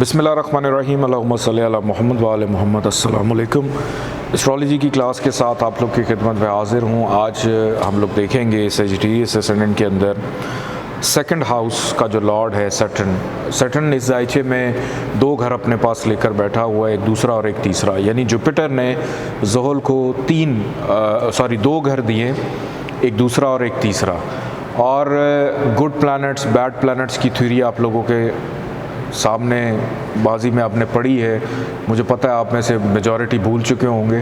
बिस्मिल्लाहिर्रहमानिर्रहीम अल्लाहुम्मा सल्ली अला मुहम्मद व आले मुहम्मद। अस्सलाम वालेकुम। एस्ट्रोलॉजी की क्लास के साथ आप लोग की खिदमत में हाज़िर हूँ। आज हम लोग देखेंगे सेजिटेरियस एसेंडेंट के अंदर सेकंड हाउस का जो लॉर्ड है सैटर्न इस जायचे में दो घर अपने पास लेकर बैठा हुआ है, एक दूसरा और एक तीसरा। यानी जुपिटर ने ज़ोहल को दो घर दिए, एक दूसरा और एक तीसरा। और गुड प्लैनेट्स बैड प्लैनेट्स की थ्योरी आप लोगों के सामने बाजी में आपने पढ़ी है, मुझे पता है आप में से मेजॉरिटी भूल चुके होंगे।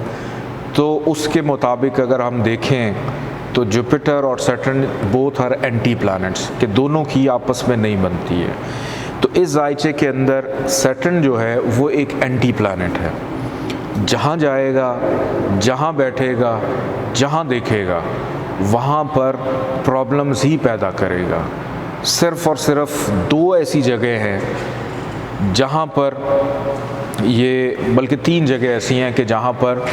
तो उसके मुताबिक अगर हम देखें तो जुपिटर और Saturn both are anti planets, कि दोनों की आपस में नहीं बनती है। तो इस जायचे के अंदर सैटर्न जो है वो एक एंटी प्लैनेट है। जहाँ जाएगा, जहाँ बैठेगा, जहाँ देखेगा वहाँ पर प्रॉब्लम्स ही पैदा करेगा। सिर्फ़ और सिर्फ दो ऐसी जगह हैं जहाँ पर ये, बल्कि तीन जगह ऐसी हैं कि जहाँ पर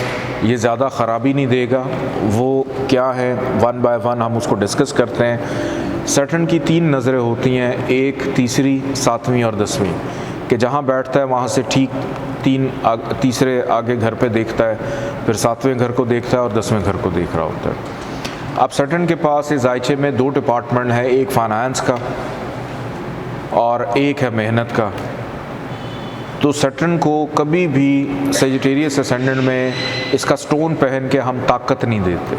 ये ज़्यादा ख़राबी नहीं देगा। वो क्या है, वन बाय वन हम उसको डिस्कस करते हैं। सैटर्न की तीन नज़रें होती हैं, एक, तीसरी, सातवीं और 10वीं, कि जहाँ बैठता है वहाँ से ठीक तीसरे आगे घर पे देखता है, फिर 7वें घर को देखता है और 10वें घर को देख रहा होता है। अब सैटर्न के पास इस जायचे में दो डिपार्टमेंट है, एक फाइनेंस का और एक है मेहनत का। तो सैटर्न को कभी भी सेजिटेरियस एसेंडेंट में इसका स्टोन पहन के हम ताकत नहीं देते,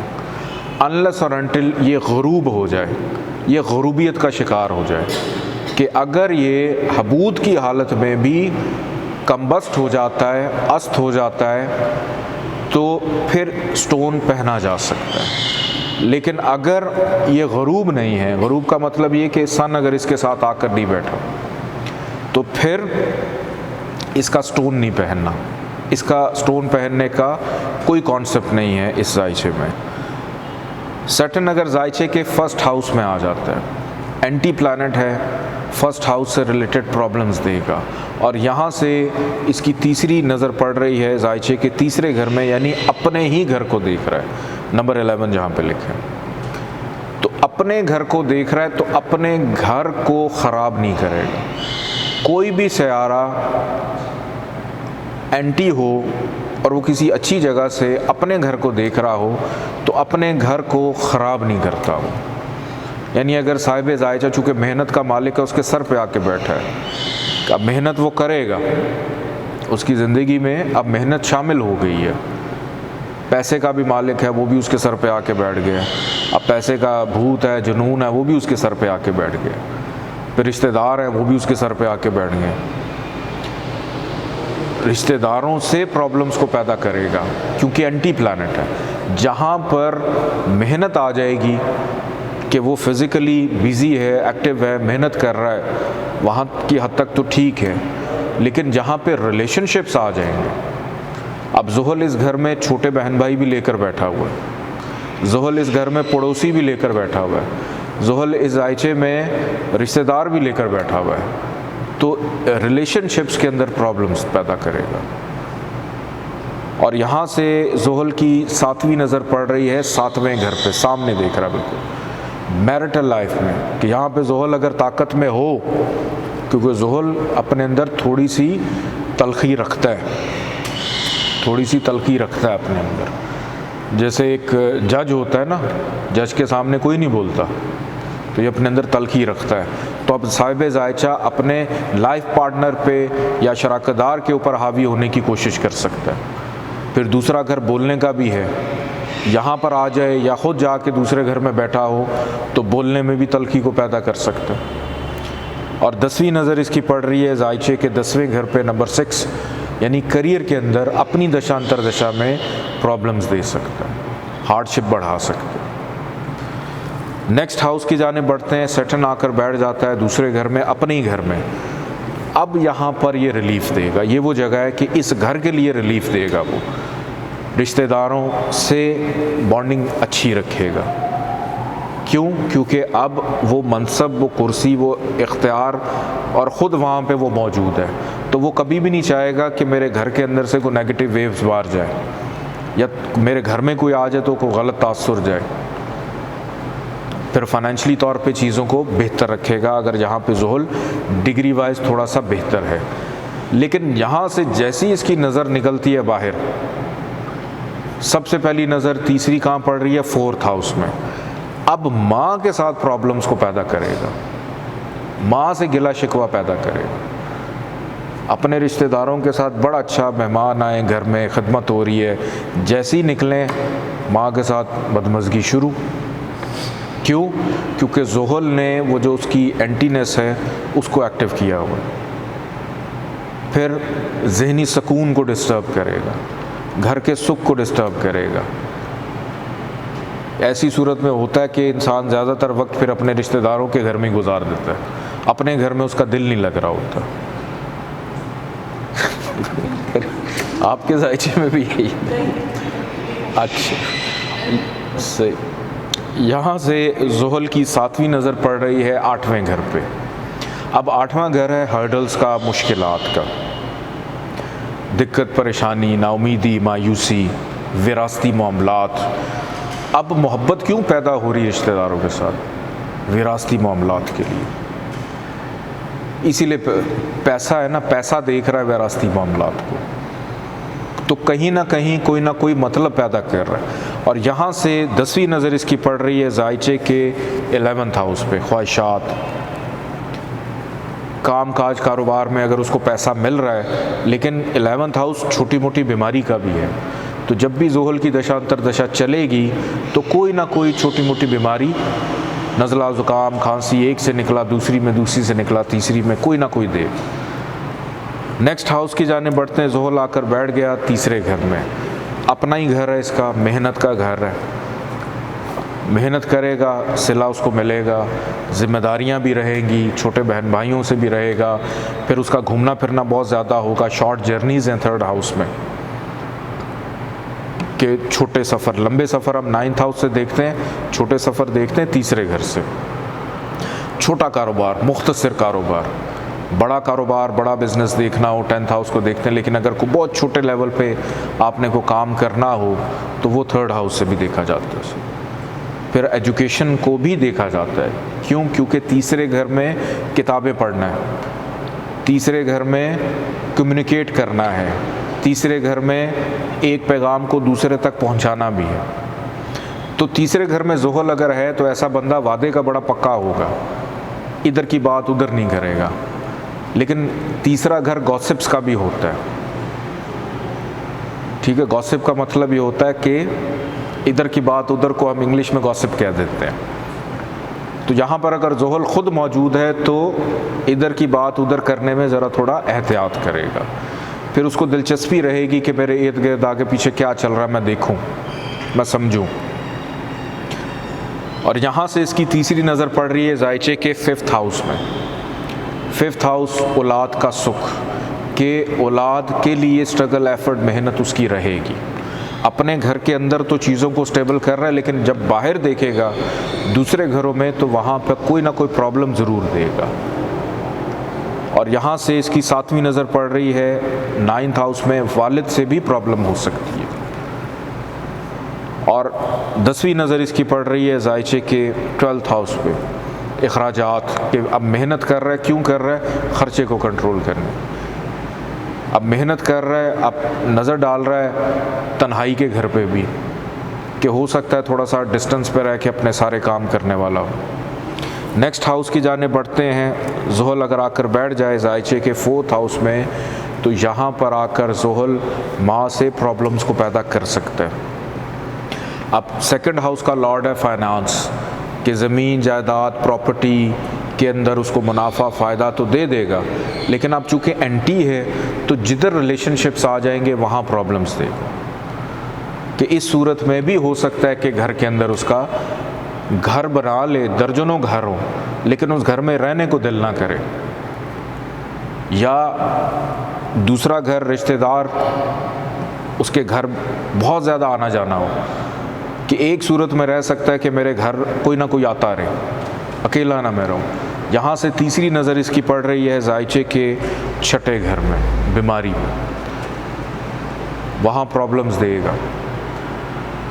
अनलेस और अनटिल ये गुरूब हो जाए, ये गुरूबियत का शिकार हो जाए, कि अगर ये हबूद की हालत में भी कम्बस्ट हो जाता है, अस्त हो जाता है, तो फिर स्टोन पहना जा सकता है। लेकिन अगर ये गरूब नहीं है, गरूब का मतलब ये कि सन अगर इसके साथ आकर नहीं बैठा, तो फिर इसका स्टोन नहीं पहनना, इसका स्टोन पहनने का कोई कॉन्सेप्ट नहीं है इस जायचे में। सैटर्न अगर जायचे के फर्स्ट हाउस में आ जाता है, एंटी प्लैनेट है, फर्स्ट हाउस से रिलेटेड प्रॉब्लम्स देगा। और यहाँ से इसकी तीसरी नज़र पड़ रही है जायचे के तीसरे घर में, यानी अपने ही घर को देख रहा है, नंबर 11 जहाँ पे लिखे। तो अपने घर को देख रहा है तो अपने घर को ख़राब नहीं करेगा। कोई भी सयारा एंटी हो और वो किसी अच्छी जगह से अपने घर को देख रहा हो तो अपने घर को ख़राब नहीं करता हो। यानी अगर साहिब जायचा चूँकि मेहनत का मालिक है, उसके सर पे आके बैठा है, अब मेहनत वो करेगा, उसकी ज़िंदगी में अब मेहनत शामिल हो गई है। पैसे का भी मालिक है, वो भी उसके सर पे आके बैठ गया। अब पैसे का भूत है, जुनून है, वो भी उसके सर पे आके बैठ गया। फिर रिश्तेदार है, वो भी उसके सर पे आके बैठ गए। रिश्तेदारों से प्रॉब्लम्स को पैदा करेगा, क्योंकि एंटी प्लैनेट है। जहाँ पर मेहनत आ जाएगी कि वो फिज़िकली बिज़ी है, एक्टिव है, मेहनत कर रहा है, वहाँ की हद तक तो ठीक है। लेकिन जहाँ पे रिलेशनशिप्स आ जाएंगे, अब ज़ोहल इस घर में छोटे बहन भाई भी लेकर बैठा हुआ है, ज़ोहल इस घर में पड़ोसी भी लेकर बैठा हुआ है, ज़ोहल इस जायचे में रिश्तेदार भी लेकर बैठा हुआ है, तो रिलेशनशिप्स के अंदर प्रॉब्लम्स पैदा करेगा। और यहाँ से ज़ोहल की 7वीं नज़र पड़ रही है 7वें घर पे, सामने देख रहा है बिल्कुल मैरिटल लाइफ में, कि यहाँ पे ज़ोहल अगर ताकत में हो, क्योंकि ज़ोहल अपने अंदर थोड़ी सी तलखी रखता है, थोड़ी सी तलखी रखता है अपने अंदर। जैसे एक जज होता है ना, जज के सामने कोई नहीं बोलता, तो ये अपने अंदर तलखी रखता है। तो अब साहिब जायचा अपने लाइफ पार्टनर पे या शराकतदार के ऊपर हावी होने की कोशिश कर सकता है। फिर दूसरा घर बोलने का भी है, यहाँ पर आ जाए या ख़ुद जाके दूसरे घर में बैठा हो तो बोलने में भी तलखी को पैदा कर सकता है। और 10वीं नज़र इसकी पड़ रही है जायचे के 10वें घर पे, नंबर 6, यानी करियर के अंदर अपनी दशा अंतरदशा में प्रॉब्लम्स दे सकता है, हार्डशिप बढ़ा सकता है। नेक्स्ट हाउस की जाने बढ़ते हैं। सैटर्न आकर बैठ जाता है दूसरे घर में, अपने ही घर में। अब यहाँ पर ये रिलीफ देगा, ये वो जगह है कि इस घर के लिए रिलीफ देगा। वो रिश्तेदारों से बॉन्डिंग अच्छी रखेगा। क्यों? क्योंकि अब वो मनसब, वो कुर्सी, वो इख्तियार और ख़ुद वहाँ पे वो मौजूद है, तो वो कभी भी नहीं चाहेगा कि मेरे घर के अंदर से कोई नेगेटिव वेव्स बाहर जाए या मेरे घर में कोई आ जाए तो कोई गलत तासुर जाए। फिर फाइनेंशियली तौर पे चीज़ों को बेहतर रखेगा, अगर यहाँ पे ज़ोहल डिग्री वाइज थोड़ा सा बेहतर है। लेकिन यहाँ से जैसी इसकी नज़र निकलती है बाहर, सबसे पहली नज़र तीसरी कहाँ पड़ रही है? 4th हाउस में। अब माँ के साथ प्रॉब्लम्स को पैदा करेगा, माँ से गिला शिकवा पैदा करेगा। अपने रिश्तेदारों के साथ बड़ा अच्छा, मेहमान आए घर में, खिदमत हो रही है, जैसे ही निकलें माँ के साथ बदमज़गी शुरू। क्यों? क्योंकि ज़ुहल ने वो जो उसकी एंटीनेस है उसको एक्टिव किया हुआ है। फिर ज़हनी सुकून को डिस्टर्ब करेगा, घर के सुख को डिस्टर्ब करेगा। ऐसी सूरत में होता है कि इंसान ज़्यादातर वक्त फिर अपने रिश्तेदारों के घर में ही गुजार देता है, अपने घर में उसका दिल नहीं लग रहा होता। आपके जायचे में भी यही? अच्छा, सही। यहाँ से ज़ुहल की 7वीं नज़र पड़ रही है 8वें घर पे। अब 8वां घर है हर्डल्स का, मुश्किलात का, दिक्कत, परेशानी, नाउमीदी, मायूसी, विरासती मामलात। अब मोहब्बत क्यों पैदा हो रही है रिश्तेदारों के साथ? विरासती मामलात के लिए। इसीलिए पैसा है ना, पैसा देख रहा है विरासती मामलात को, तो कहीं ना कहीं कोई ना कोई मतलब पैदा कर रहा है। और यहाँ से 10वीं नज़र इसकी पड़ रही है जायचे के 11th हाउस पे, ख्वाहिशात, काम काज, कारोबार में अगर उसको पैसा मिल रहा है, लेकिन 11th हाउस छोटी मोटी बीमारी का भी है। तो जब भी ज़ुहल की दशा अंतर दशा चलेगी तो कोई ना कोई छोटी मोटी बीमारी, नज़ला, ज़ुकाम, खांसी, एक से निकला दूसरी में, दूसरी से निकला तीसरी में, कोई ना कोई दे। नेक्स्ट हाउस की जाने बढ़ते हैं। ज़ुहल आकर बैठ गया तीसरे घर में, अपना ही घर है इसका, मेहनत का घर है, मेहनत करेगा सिला उसको मिलेगा, ज़िम्मेदारियां भी रहेंगी, छोटे बहन भाइयों से भी रहेगा, फिर उसका घूमना फिरना बहुत ज़्यादा होगा, शॉर्ट जर्नीज़ हैं 3rd हाउस में, कि छोटे सफ़र, लंबे सफ़र हम 9th हाउस से देखते हैं, छोटे सफ़र देखते हैं तीसरे घर से। छोटा कारोबार, मुख्तसर कारोबार, बड़ा कारोबार, बड़ा बिज़नेस देखना हो 10th हाउस को देखते हैं, लेकिन अगर को बहुत छोटे लेवल पे आपने को काम करना हो तो वो 3rd हाउस से भी देखा जाता है। फिर एजुकेशन को भी देखा जाता है। क्यों? क्योंकि तीसरे घर में किताबें पढ़ना है, तीसरे घर में कम्युनिकेट करना है, तीसरे घर में एक पैगाम को दूसरे तक पहुंचाना भी है। तो तीसरे घर में ज़ुहल अगर है तो ऐसा बंदा वादे का बड़ा पक्का होगा, इधर की बात उधर नहीं करेगा। लेकिन तीसरा घर गॉसिप्स का भी होता है, ठीक है? गॉसिप का मतलब ये होता है कि इधर की बात उधर को हम इंग्लिश में गॉसिप कह देते हैं। तो यहाँ पर अगर ज़ुहल ख़ुद मौजूद है तो इधर की बात उधर करने में ज़रा थोड़ा एहतियात करेगा। फिर उसको दिलचस्पी रहेगी कि मेरे इर्द गिर्द आगे पीछे क्या चल रहा है, मैं देखूँ, मैं समझूँ। और यहाँ से इसकी तीसरी नज़र पड़ रही है जायचे के 5th हाउस में। 5th हाउस औलाद का सुख, के औलाद के लिए स्ट्रगल, एफर्ट, मेहनत उसकी रहेगी। अपने घर के अंदर तो चीज़ों को स्टेबल कर रहा है, लेकिन जब बाहर देखेगा दूसरे घरों में तो वहाँ पर कोई ना कोई प्रॉब्लम ज़रूर देगा। और यहाँ से इसकी 7वीं नज़र पड़ रही है 9th हाउस में, वालिद से भी प्रॉब्लम हो सकती है। और 10वीं नज़र इसकी पड़ रही है जायचे के 12th हाउस पे, अखराजात के। अब मेहनत कर रहा है, क्यों कर रहा है? ख़र्चे को कंट्रोल करने। अब मेहनत कर रहा है, अब नज़र डाल रहा है तन्हाई के घर पे भी, कि हो सकता है थोड़ा सा डिस्टेंस पे रह के अपने सारे काम करने वाला हो। नेक्स्ट हाउस की जाने बढ़ते हैं। ज़ुहल अगर आकर बैठ जाए जायचे के 4th हाउस में तो यहाँ पर आकर ज़ुहल माँ से प्रॉब्लम्स को पैदा कर सकता है। अब 2nd हाउस का लॉर्ड है फाइनेंस, कि ज़मीन, जायदाद, प्रॉपर्टी के अंदर उसको मुनाफा, फ़ायदा तो दे देगा, लेकिन अब चूँकि एंटी है तो जिधर रिलेशनशिप्स आ जाएंगे वहाँ प्रॉब्लम्स देगा। कि इस सूरत में भी हो सकता है कि घर के अंदर उसका घर बना ले, दर्जनों घर हो, लेकिन उस घर में रहने को दिल ना करे, या दूसरा घर, रिश्तेदार उसके घर बहुत ज़्यादा आना जाना हो, कि एक सूरत में रह सकता है कि मेरे घर कोई ना कोई आता रहे, अकेला ना मैं रहूँ। यहाँ से तीसरी नज़र इसकी पड़ रही है जायचे के 6ठे घर में, बीमारी, वहाँ प्रॉब्लम्स देगा।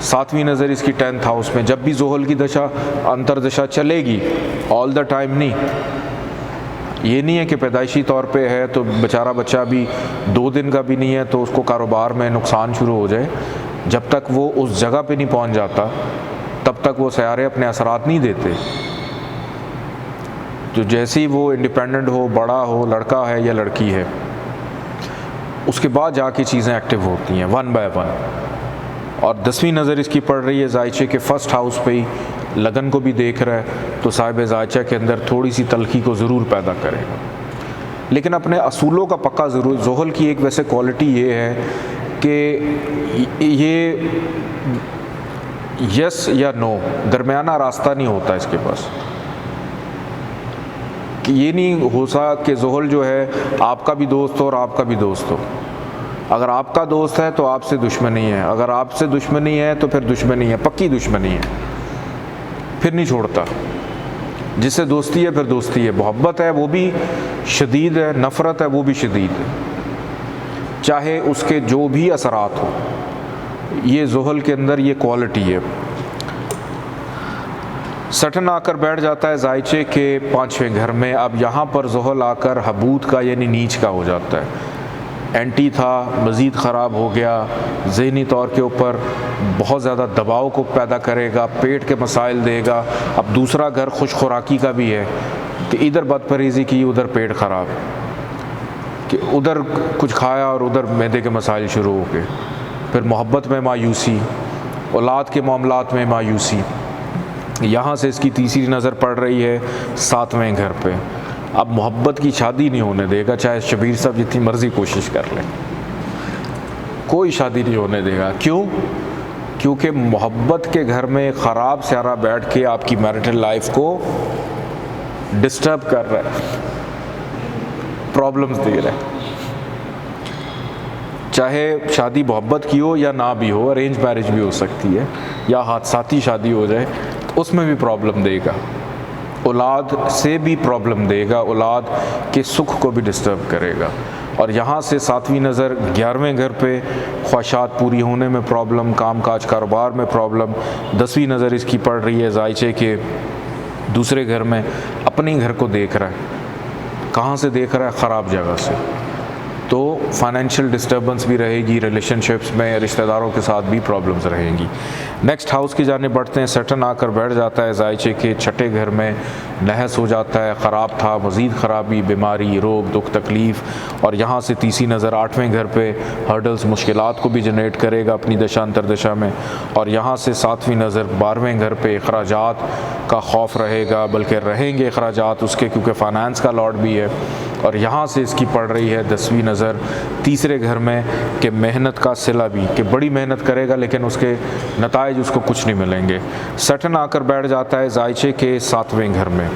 7वीं नज़र इसकी 10th हाउस में। जब भी ज़ुहल की दशा अंतरदशा चलेगी, ऑल द टाइम नहीं, ये नहीं है कि पैदाइशी तौर पे है तो बेचारा बच्चा भी 2 दिन का भी नहीं है तो उसको कारोबार में नुकसान शुरू हो जाए। जब तक वो उस जगह पे नहीं पहुंच जाता तब तक वो सयारे अपने असरात नहीं देते। जो जैसे ही वो इंडिपेंडेंट हो, बड़ा हो, लड़का है या लड़की है, उसके बाद जाके चीज़ें एक्टिव होती हैं वन बाय वन। और 10वीं नज़र इसकी पड़ रही है जायचे के फर्स्ट हाउस पे ही, लगन को भी देख रहा है तो साहिब जायचा के अंदर थोड़ी सी तलखी को ज़रूर पैदा करेगा, लेकिन अपने असूलों का पक्का ज़रूर। ज़ोहल की एक वैसे क्वालिटी ये है कि ये यस या नो, दरमियाना रास्ता नहीं होता इसके पास। कि ये नहीं हो सा कि ज़ोहल जो है आपका भी दोस्त हो और आपका भी दोस्त हो। अगर आपका दोस्त है तो आपसे दुश्मनी है, अगर आपसे दुश्मनी है तो फिर दुश्मनी है, पक्की दुश्मनी है, फिर नहीं छोड़ता। जिससे दोस्ती है फिर दोस्ती है, मोहब्बत है वो भी शदीद है, नफ़रत है वो भी शदीद है, चाहे उसके जो भी असरात हो। ये ज़ोहल के अंदर ये क्वालिटी है। सटन आकर बैठ जाता है जायचे के 5वें घर में। अब यहाँ पर ज़ोहल आकर हबूत का यानी नीच का हो जाता है। एंटी था, मज़ीद ख़राब हो गया, ज़हनी तौर के ऊपर बहुत ज़्यादा दबाव को पैदा करेगा, पेट के मसाइल देगा। अब दूसरा घर खुश खुराकी का भी है कि इधर बदपरहेज़ी की, उधर पेट ख़राब, कि उधर कुछ खाया और उधर मैदे के मसाइल शुरू हो गए। फिर मोहब्बत में मायूसी, औलाद के मामलात में मायूसी। यहाँ से इसकी तीसरी नज़र पड़ रही है 7वें घर पे। अब मोहब्बत की शादी नहीं होने देगा, चाहे शबीर साहब जितनी मर्ज़ी कोशिश कर लें, कोई शादी नहीं होने देगा। क्यों? क्योंकि मोहब्बत के घर में ख़राब स्यारा बैठ के आपकी मैरिटल लाइफ को डिस्टर्ब कर रहा है, प्रॉब्लम्स दे रहा है। चाहे शादी मोहब्बत की हो या ना भी हो, अरेंज मैरिज भी हो सकती है, या हादसाती शादी हो जाए तो उसमें भी प्रॉब्लम देगा, औलाद से भी प्रॉब्लम देगा, औलाद के सुख को भी डिस्टर्ब करेगा। और यहाँ से 7वीं नज़र 11वें घर पे, ख्वाहिशात पूरी होने में प्रॉब्लम, काम काज कारोबार में प्रॉब्लम। 10वीं नज़र इसकी पड़ रही है जायचे के दूसरे घर में, अपने घर को देख रहा है। कहाँ से देख रहा है? ख़राब जगह से। तो फाइनेंशियल डिस्टर्बेंस भी रहेगी, रिलेशनशिप्स में रिश्तेदारों के साथ भी प्रॉब्लम्स रहेंगी। नेक्स्ट हाउस की जाने बढ़ते हैं। सटन आकर बैठ जाता है जायचे के 6ठे घर में, नहस हो जाता है, ख़राब था, मज़ीद ख़राबी, बीमारी, रोग, दुख, तकलीफ़। और यहाँ से तीसरी नज़र 8वें घर पे, हर्डल्स, मुश्किलात को भी जनरेट करेगा अपनी दशा अंतरदशा में। और यहाँ से 7वीं नज़र 12वें घर पे, अखराजात का खौफ रहेगा, बल्कि रहेंगे अखराजात उसके, क्योंकि फ़ाइनेंस का लॉर्ड भी है। और यहाँ से इसकी पड़ रही है 10वीं नज़र तीसरे घर में, कि मेहनत का सिला भी, कि बड़ी मेहनत करेगा लेकिन उसके नताइज उसको कुछ नहीं मिलेंगे। सटन आकर बैठ जाता है जायचे के 7वें घर में।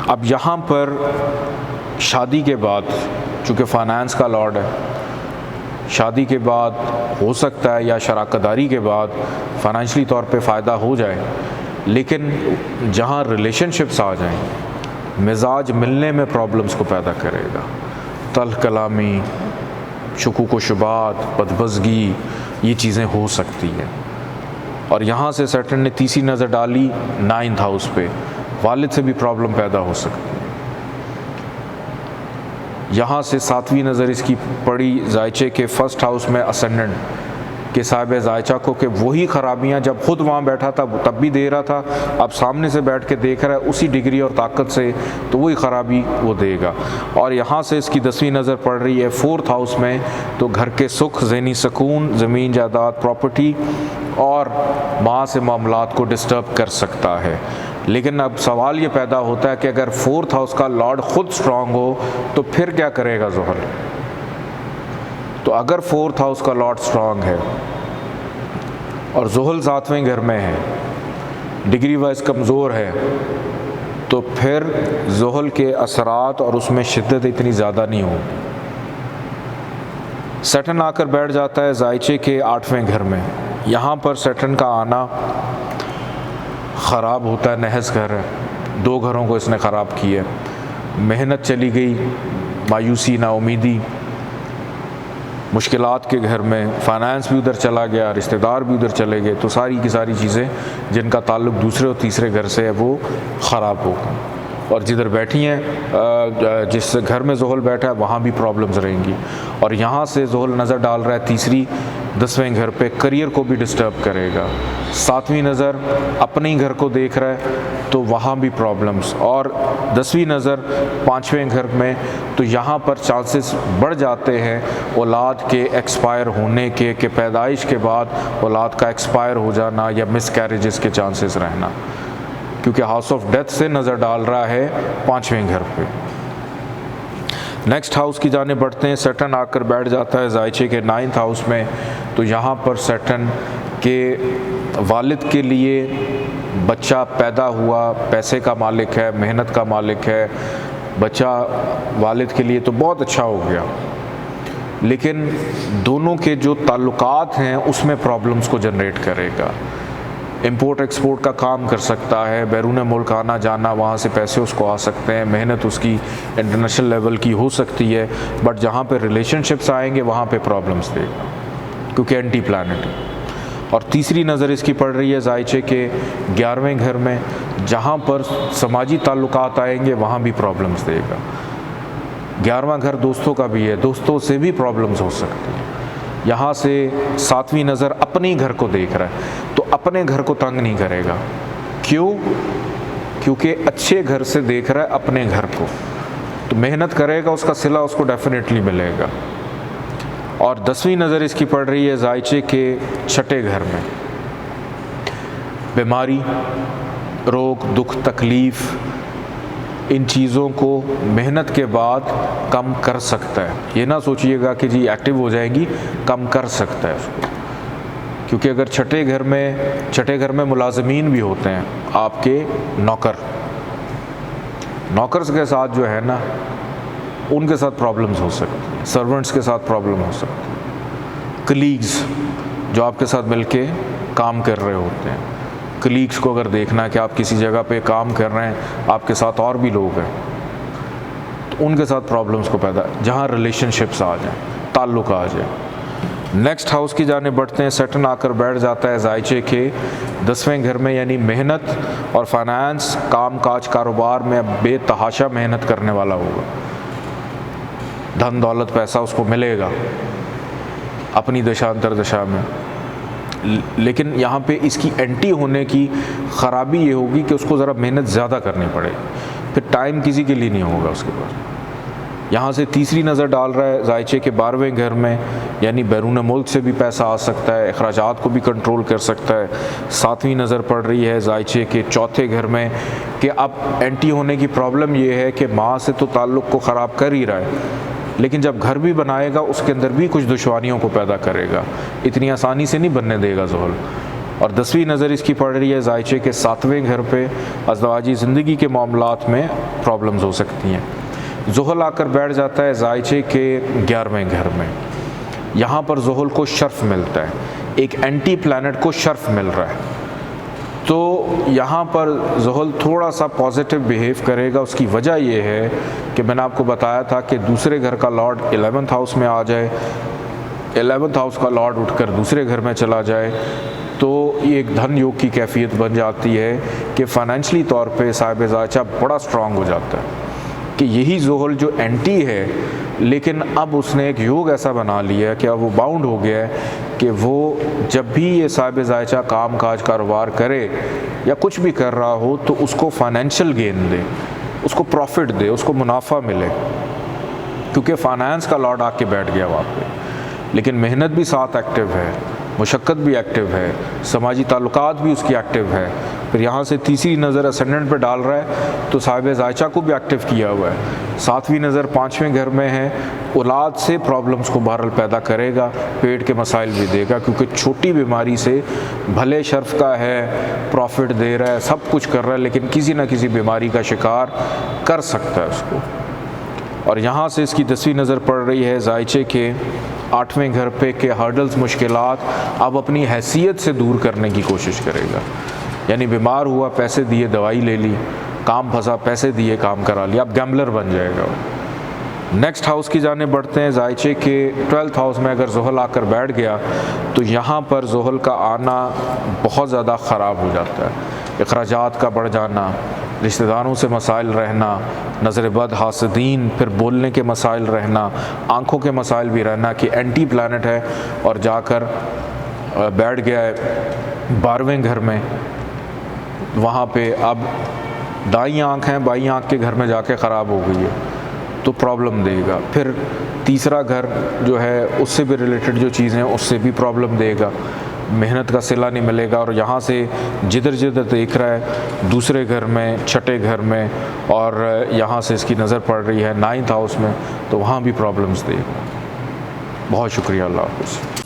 अब यहाँ पर शादी के बाद, चूँकि फ़ाइनेंस का लॉर्ड है, शादी के बाद हो सकता है या शराकतदारी के बाद फाइनेंशियली तौर पे फ़ायदा हो जाए, लेकिन जहाँ रिलेशनशिप्स आ जाएं, मिजाज मिलने में प्रॉब्लम्स को पैदा करेगा। तल्ख कलामी, शुकूक व शुबात, बदबज़गी, ये चीज़ें हो सकती हैं। और यहाँ से सैटर्न ने तीसरी नज़र डाली 9th हाउस पे, वालिद से भी प्रॉब्लम पैदा हो सकती है। यहाँ से 7वीं नज़र इसकी पड़ी जायचे के 1st हाउस में, असेंडेंट के साहिब जायचा को, कि वही ख़राबियाँ जब ख़ुद वहाँ बैठा था तब भी दे रहा था, अब सामने से बैठ के देख रहा है उसी डिग्री और ताकत से, तो वही ख़राबी वो देगा। और यहाँ से इसकी 10वीं नज़र पड़ रही है 4th हाउस में, तो घर के सुख, ज़हनी सुकून, ज़मीन जायदाद, प्रॉपर्टी और माँ से मामलात को डिस्टर्ब कर सकता है। लेकिन अब सवाल ये पैदा होता है कि अगर 4th हाउस का लॉर्ड ख़ुद स्ट्रॉन्ग हो तो फिर क्या करेगा ज़ोहल? तो अगर 4th हाउस का लॉर्ड स्ट्रॉन्ग है और ज़ोहल 7वें घर में है, डिग्री वाइज कमज़ोर है, तो फिर ज़ोहल के असरात और उसमें शिद्दत इतनी ज़्यादा नहीं होगी। सैटर्न आकर बैठ जाता है जायचे के 8वें घर में। यहाँ पर सैटर्न का आना ख़राब होता है, नहस घर है, 2 घरों को इसने ख़राब किया। मेहनत चली गई, मायूसी, नाउमीदी, मुश्किलात के घर में, फ़ाइनेंस भी उधर चला गया, रिश्तेदार भी उधर चले गए, तो सारी की सारी चीज़ें जिनका ताल्लुक़ दूसरे और तीसरे घर से है वो ख़राब हो गई। और जिधर बैठी हैं जिस घर में ज़ुहल बैठा है वहाँ भी प्रॉब्लम्स रहेंगी। और यहाँ से ज़ुहल नज़र डाल रहा है तीसरी 10वें घर पे, करियर को भी डिस्टर्ब करेगा। 7वीं नज़र अपने ही घर को देख रहा है तो वहाँ भी प्रॉब्लम्स। और 10वीं नज़र 5वें घर में, तो यहाँ पर चांसेस बढ़ जाते हैं औलाद के एक्सपायर होने के पैदाइश के बाद औलाद का एक्सपायर हो जाना या मिसकैरेजेस के चांसेस रहना, क्योंकि हाउस ऑफ डेथ से नज़र डाल रहा है 5वें घर पे। नेक्स्ट हाउस की जाने बढ़ते हैं। सैटर्न आकर बैठ जाता है ज़ायचे के 9th हाउस में, तो यहाँ पर सैटर्न के वालिद के लिए बच्चा पैदा हुआ, पैसे का मालिक है, मेहनत का मालिक है, बच्चा वालिद के लिए तो बहुत अच्छा हो गया, लेकिन दोनों के जो ताल्लुकात हैं उसमें प्रॉब्लम्स को जनरेट करेगा। इंपोर्ट एक्सपोर्ट का काम कर सकता है, बैरून मुल्क आना जाना, वहाँ से पैसे उसको आ सकते हैं, मेहनत उसकी इंटरनेशनल लेवल की हो सकती है, बट जहाँ पे रिलेशनशिप्स आएंगे वहाँ पे प्रॉब्लम्स देगा, क्योंकि एंटी प्लानट है। और तीसरी नज़र इसकी पड़ रही है ज़ायचे के 11वें घर में, जहाँ पर समाजी ताल्लुकात आएंगे वहाँ भी प्रॉब्लम्स देगा। 11वां घर दोस्तों का भी है, दोस्तों से भी प्रॉब्लम्स हो सकती हैं। यहाँ से 7वीं नज़र अपने ही घर को देख रहा है, तो अपने घर को तंग नहीं करेगा। क्यों? क्योंकि अच्छे घर से देख रहा है अपने घर को, तो मेहनत करेगा, उसका सिला उसको डेफिनेटली मिलेगा। और 10वीं नज़र इसकी पड़ रही है ज़ायचे के 6ठे घर में। बीमारी, रोग, दुख, तकलीफ़, इन चीज़ों को मेहनत के बाद कम कर सकता है। ये ना सोचिएगा कि जी एक्टिव हो जाएगी, कम कर सकता है उसको, क्योंकि अगर छठे घर में मुलाजमीन भी होते हैं, आपके नौकर्स के साथ जो है ना, उनके साथ प्रॉब्लम्स हो सकती हैं, सर्वेंट्स के साथ प्रॉब्लम हो सकती है, कलीग्स जो आपके साथ मिलके काम कर रहे होते हैं, कलीग्स को अगर देखना कि आप किसी जगह पे काम कर रहे हैं, आपके साथ और भी लोग हैं, तो उनके साथ प्रॉब्लम्स को पैदा, जहाँ रिलेशनशिप्स आ जाएं, ताल्लुक आ जाए। नेक्स्ट हाउस की जाने बढ़ते हैं। सैटर्न आकर बैठ जाता है ज़ायचे के 10वें घर में, यानी मेहनत और फाइनेंस, काम काज, कारोबार में बेतहाशा मेहनत करने वाला होगा, धन दौलत पैसा उसको मिलेगा अपनी दशा अंतर दशा में। लेकिन यहाँ पे इसकी एंटी होने की ख़राबी ये होगी कि उसको ज़रा मेहनत ज़्यादा करनी पड़ेगी, फिर टाइम किसी के लिए नहीं होगा उसके पास। यहाँ से तीसरी नज़र डाल रहा है ज़ायचे के 12वें घर में, यानी बैरून मुल्क से भी पैसा आ सकता है, अखराजात को भी कंट्रोल कर सकता है। 7वीं नज़र पड़ रही है ज़ायचे के 4थे घर में कि अब एंटी होने की प्रॉब्लम ये है कि माँ से तो ताल्लुक़ को ख़राब कर ही रहा है, लेकिन जब घर भी बनाएगा उसके अंदर भी कुछ दुश्वारियों को पैदा करेगा, इतनी आसानी से नहीं बनने देगा ज़ुहल। और 10वीं नज़र इसकी पड़ रही है ज़ायचे के 7वें घर पे, अज़वाजी ज़िंदगी के मामलात में प्रॉब्लम्स हो सकती हैं। ज़ुहल आकर बैठ जाता है ज़ायचे के 11वें घर में, यहाँ पर ज़ुहल को शर्फ मिलता है, एक एंटी प्लैनेट को शर्फ मिल रहा है, तो यहाँ पर ज़ुहल थोड़ा सा पॉजिटिव बिहेव करेगा। उसकी वजह ये है कि मैंने आपको बताया था कि दूसरे घर का लॉर्ड 11th हाउस में आ जाए, 11th हाउस का लॉर्ड उठकर दूसरे घर में चला जाए, तो ये एक धन योग की कैफियत बन जाती है कि फ़ाइनेंशली तौर पे साहिब ज़ायचा बड़ा स्ट्रॉन्ग हो जाता है कि यही ज़ुहल जो एंटी है, लेकिन अब उसने एक योग ऐसा बना लिया है कि अब वो बाउंड हो गया है कि वो जब भी ये साहिब ज़ायचा काम काज कारोबार करे या कुछ भी कर रहा हो तो उसको फाइनेंशियल गेन दे, उसको प्रॉफिट दे, उसको मुनाफा मिले, क्योंकि फाइनेंस का लॉर्ड आके बैठ गया वहाँ पे। लेकिन मेहनत भी साथ एक्टिव है, मुशक्क़त भी एक्टिव है, समाजी ताल्लुकात भी उसकी एक्टिव है। फिर यहाँ से तीसरी नज़र असेंडेंट पे डाल रहा है तो साहिब ज़ायचा को भी एक्टिव किया हुआ है। 7वीं नज़र 5वें घर में है, औलाद से प्रॉब्लम्स को बहरहाल पैदा करेगा, पेट के मसाइल भी देगा, क्योंकि छोटी बीमारी से भले शर्फ का है, प्रॉफिट दे रहा है, सब कुछ कर रहा है, लेकिन किसी न किसी बीमारी का शिकार कर सकता है उसको। और यहाँ से इसकी 10वीं नज़र पड़ रही है ज़ायचे के 8वें घर पे के हर्डल्स, मुश्किलात अब अपनी हैसियत से दूर करने की कोशिश करेगा, यानी बीमार हुआ, पैसे दिए, दवाई ले ली, काम फंसा, पैसे दिए, काम करा लिया, अब गैम्बलर बन जाएगा। नेक्स्ट हाउस की जाने बढ़ते हैं। ज़ायचे के 12th हाउस में अगर ज़ुहल आकर बैठ गया तो यहाँ पर ज़ुहल का आना बहुत ज़्यादा ख़राब हो जाता है, अखराजात का बढ़ जाना, रिश्तेदारों से मसाइल रहना, नज़र बद, हासदीन, फिर बोलने के मसाइल रहना, आँखों के मसाइल भी रहना कि एंटी प्लानट है और जाकर बैठ गया है 12वें घर में, वहाँ पे अब दाईं आँख है, बाईं आँख के घर में जाके ख़राब हो गई है तो प्रॉब्लम देगा। फिर तीसरा घर जो है उससे भी रिलेटेड जो चीज़ें हैं उससे भी प्रॉब्लम देगा, मेहनत का सिला नहीं मिलेगा। और यहाँ से जिधर जिधर देख रहा है दूसरे घर में, छठे घर में, और यहाँ से इसकी नज़र पड़ रही है 9th हाउस में, तो वहाँ भी प्रॉब्लम्स देगा। बहुत शुक्रिया, अल्लाह हाफ़िज़।